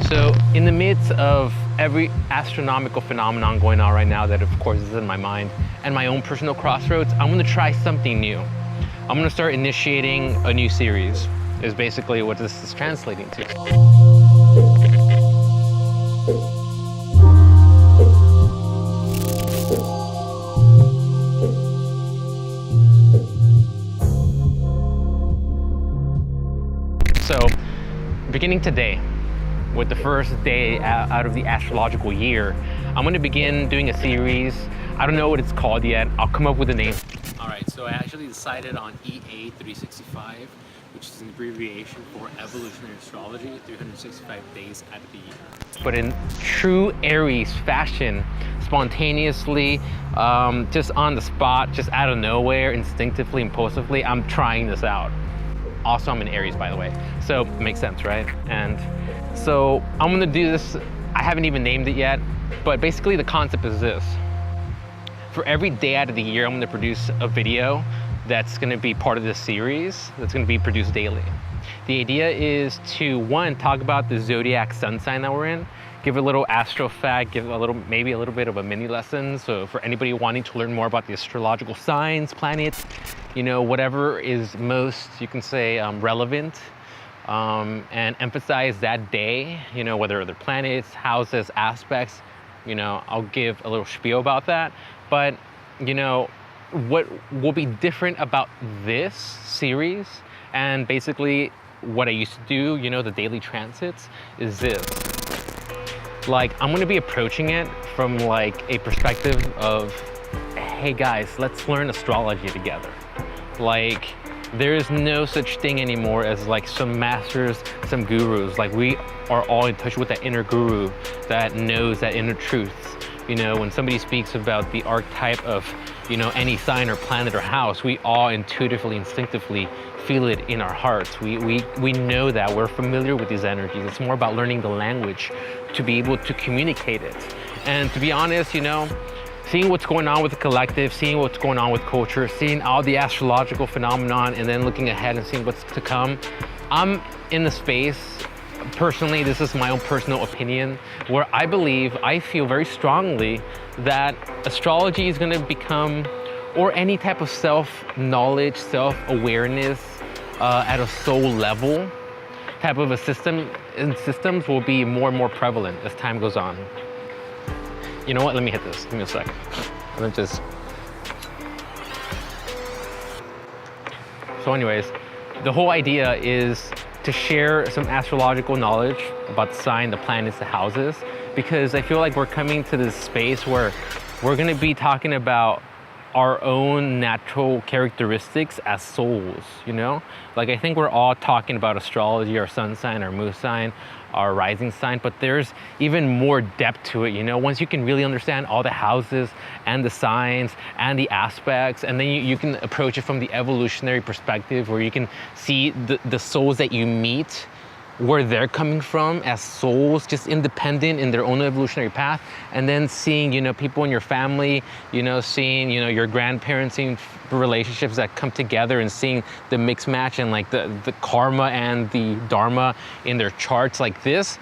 So in the midst of every astronomical phenomenon going on right now that of course is in my mind and my own personal crossroads, I'm gonna try something new. I'm gonna start initiating a new series, is basically what this is translating to. So, beginning today, with the first day out of the astrological year, I'm gonna begin doing a series. I don't know what it's called yet. I'll come up with a name. All right, so I actually decided on EA365, which is an abbreviation for Evolutionary Astrology, 365 days out of the year. But in true Aries fashion, spontaneously, just on the spot, just out of nowhere, instinctively, impulsively, I'm trying this out. Also, I'm in Aries, by the way, so it makes sense, right? And so I'm gonna do this. I haven't even named it yet, but basically the concept is this. For every day out of the year, I'm gonna produce a video that's gonna be part of this series that's gonna be produced daily. The idea is to, one, talk about the zodiac sun sign that we're in, give a little astro fact, give a little, maybe a little bit of a mini lesson. So for anybody wanting to learn more about the astrological signs, planets, you know, whatever is most, you can say, relevant, and emphasize that day, you know, whether they're planets, houses, aspects, you know, I'll give a little spiel about that. But, you know, what will be different about this series and basically what I used to do, you know, the daily transits, is this. Like, I'm gonna be approaching it from like a perspective of, hey guys, let's learn astrology together. Like, there is no such thing anymore as like some masters, some gurus. Like, we are all in touch with that inner guru that knows that inner truth. You know, when somebody speaks about the archetype of, you know, any sign or planet or house, we all intuitively, instinctively feel it in our hearts. We know that we're familiar with these energies. It's more about learning the language to be able to communicate it. And to be honest, you know, seeing what's going on with the collective, seeing what's going on with culture, seeing all the astrological phenomenon, and then looking ahead and seeing what's to come, I'm in the space, personally, this is my own personal opinion, where I feel very strongly that astrology is gonna become, or any type of self-knowledge, self-awareness at a soul level type of a system, and systems will be more and more prevalent as time goes on. You know what, let me hit this, give me a sec. Let me just. So anyways, the whole idea is to share some astrological knowledge about the sign, the planets, the houses, because I feel like we're coming to this space where we're gonna be talking about our own natural characteristics as souls, you know? Like, I think we're all talking about astrology, our sun sign, our moon sign, our rising sign, but there's even more depth to it, you know? Once you can really understand all the houses and the signs and the aspects, and then you can approach it from the evolutionary perspective where you can see the souls that you meet, where they're coming from as souls, just independent in their own evolutionary path, and then seeing, you know, people in your family, you know, seeing, you know, your grandparents, seeing relationships that come together and seeing the mix match and like the karma and the dharma in their charts like this.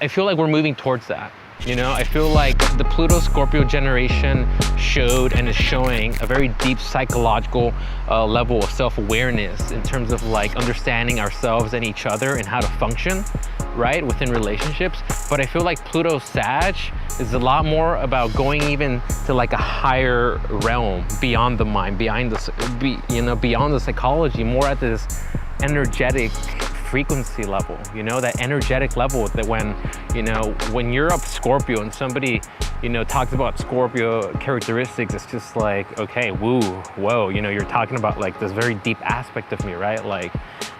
I feel like we're moving towards that. You know, I feel like the Pluto Scorpio generation showed and is showing a very deep psychological level of self-awareness in terms of like understanding ourselves and each other and how to function, right, within relationships. But I feel like Pluto Sag is a lot more about going even to like a higher realm, beyond the mind, beyond the psychology, more at this energetic frequency level, you know, that energetic level that when, you know, when you're up Scorpio and somebody, you know, talks about Scorpio characteristics, it's just like, okay, woo, whoa, you know, you're talking about like this very deep aspect of me, right? Like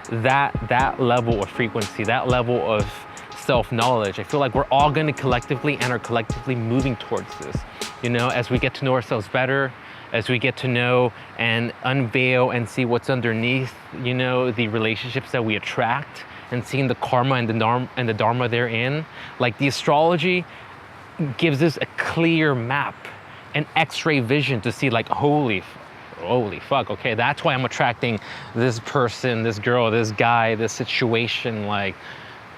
that level of frequency, that level of self-knowledge, I feel like we're all gonna collectively and are collectively moving towards this, you know, as we get to know ourselves better, as we get to know and unveil and see what's underneath, you know, the relationships that we attract, and seeing the karma and the dharma therein. Like, the astrology gives us a clear map, an X-ray vision to see like, holy fuck, okay, that's why I'm attracting this person, this girl, this guy, this situation. Like,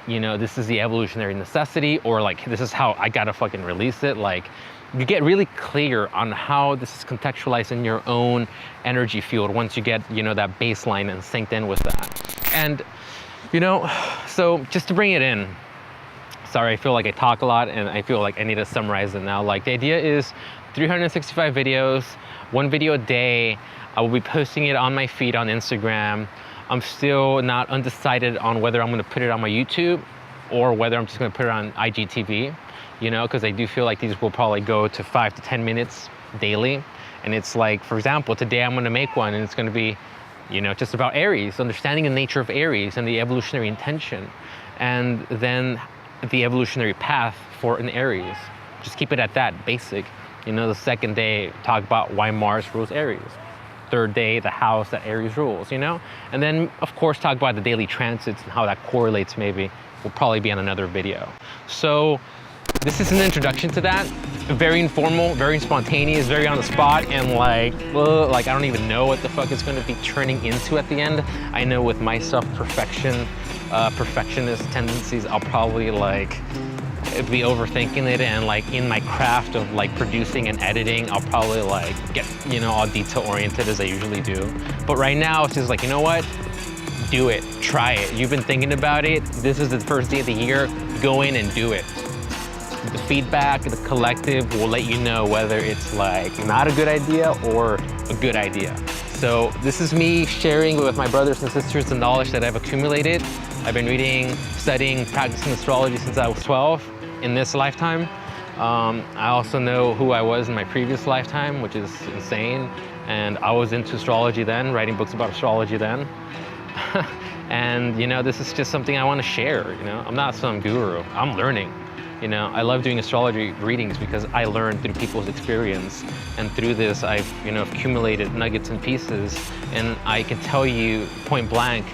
you know, this is the evolutionary necessity, or like, this is how I gotta fucking release it. Like, you get really clear on how this is contextualized in your own energy field once you get, you know, that baseline and synced in with that. And, you know, so just to bring it in, sorry, I feel like I talk a lot and I feel like I need to summarize it now. Like, the idea is 365 videos, 1 video a day. I will be posting it on my feed on Instagram. I'm still not undecided on whether I'm gonna put it on my YouTube or whether I'm just gonna put it on IGTV, you know, because I do feel like these will probably go to 5 to 10 minutes daily. And it's like, for example, today I'm gonna make one and it's gonna be, you know, just about Aries, understanding the nature of Aries and the evolutionary intention. And then the evolutionary path for an Aries. Just keep it at that, basic. You know, the second day, talk about why Mars rules Aries. Third day, the house that Aries rules, you know? And then, of course, talk about the daily transits and how that correlates maybe. Will probably be on another video. So this is an introduction to that. Very informal, very spontaneous, very on the spot, and like I don't even know what the fuck it's gonna be turning into at the end. I know with my self-perfectionist tendencies, I'll probably like be overthinking it, and like in my craft of like producing and editing, I'll probably like get, you know, all detail oriented as I usually do. But right now it's just like, you know what? Do it, try it. You've been thinking about it. This is the first day of the year. Go in and do it. The feedback, the collective will let you know whether it's like not a good idea or a good idea. So this is me sharing with my brothers and sisters the knowledge that I've accumulated. I've been reading, studying, practicing astrology since I was 12 in this lifetime. I also know who I was in my previous lifetime, which is insane. And I was into astrology then, writing books about astrology then. And, you know, this is just something I want to share, you know? I'm not some guru, I'm learning. You know, I love doing astrology readings because I learned through people's experience. And through this, I've, you know, accumulated nuggets and pieces. And I can tell you point blank,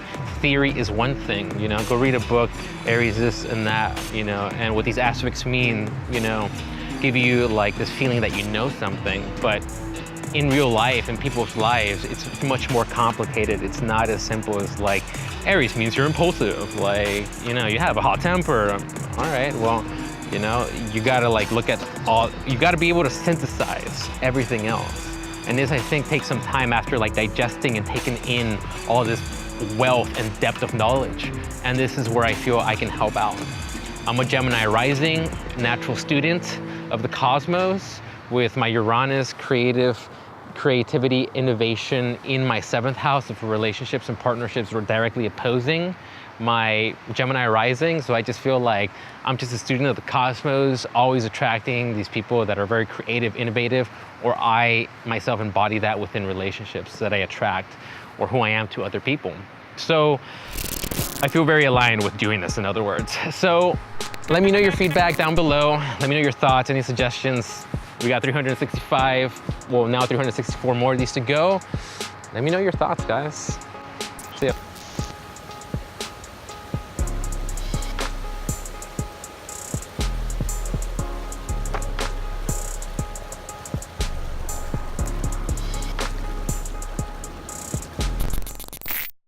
theory is one thing, you know, go read a book, Aries this and that, you know, and what these aspects mean, you know, give you like this feeling that you know something. But in real life, in people's lives, it's much more complicated. It's not as simple as like, Aries means you're impulsive. Like, you know, you have a hot temper. All right, well, you know, you gotta like look at all, you gotta be able to synthesize everything else. And this, I think, takes some time after like digesting and taking in all this wealth and depth of knowledge. And this is where I feel I can help out. I'm a Gemini rising, natural student of the cosmos with my Uranus creativity, innovation in my 7th house of relationships and partnerships were directly opposing my Gemini rising. So I just feel like I'm just a student of the cosmos, always attracting these people that are very creative, innovative, or I myself embody that within relationships that I attract, or who I am to other people. So I feel very aligned with doing this, in other words. So let me know your feedback down below. Let me know your thoughts, any suggestions. We got 365, well, now 364 more of these to go. Let me know your thoughts, guys. See ya.